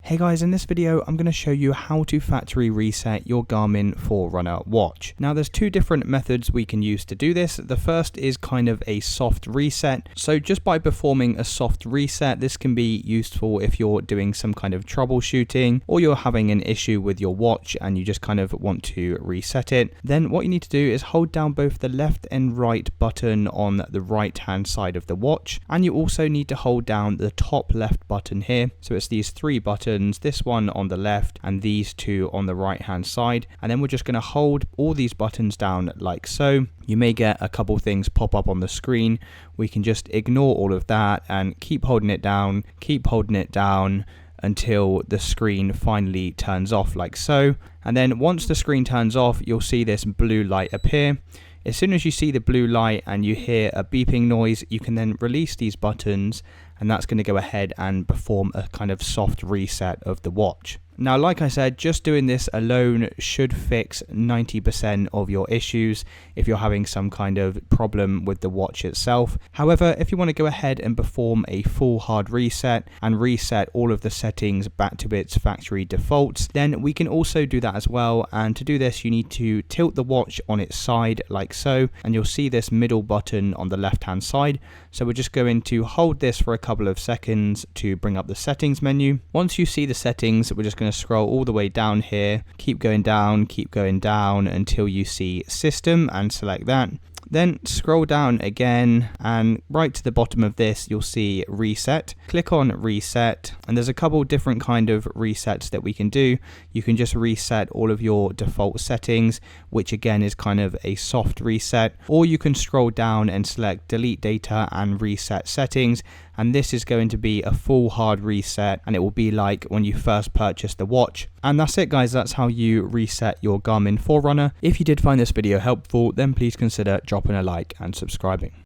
Hey guys, in this video I'm going to show you how to factory reset your Garmin Forerunner watch. Now there's two different methods we can use to do this. The first is kind of a soft reset. So just by performing a soft reset, this can be useful if you're doing some kind of troubleshooting or you're having an issue with your watch and you just kind of want to reset it. Then what you need to do is hold down both the left and right button on the right hand side of the watch, and you also need to hold down the top left button here. So it's these three buttons, this one on the left and these two on the right hand side, and then we're just going to hold all these buttons down like so. You may get a couple things pop up on the screen. We can just ignore all of that and keep holding it down until the screen finally turns off like so. And then once the screen turns off, you'll see this blue light appear. As soon as you see the blue light and you hear a beeping noise, you can then release these buttons, and that's going to go ahead and perform a kind of soft reset of the watch. Now, like I said, just doing this alone should fix 90% of your issues if you're having some kind of problem with the watch itself. However, if you want to go ahead and perform a full hard reset and reset all of the settings back to its factory defaults, then we can also do that as well. And to do this, you need to tilt the watch on its side like so, and you'll see this middle button on the left hand side. So we're just going to hold this for a couple of seconds to bring up the settings menu. Once you see the settings, we're just going to scroll all the way down here, keep going down until you see system and select that. Then scroll down again, and right to the bottom of this you'll see reset. Click on reset, and there's a couple different kind of resets that we can do. You can just reset all of your default settings, which again is kind of a soft reset, or you can scroll down and select delete data and reset settings, and this is going to be a full hard reset, and it will be like when you first purchased the watch. And that's it guys, that's how you reset your Garmin Forerunner. If you did find this video helpful, then please consider dropping a like and subscribing.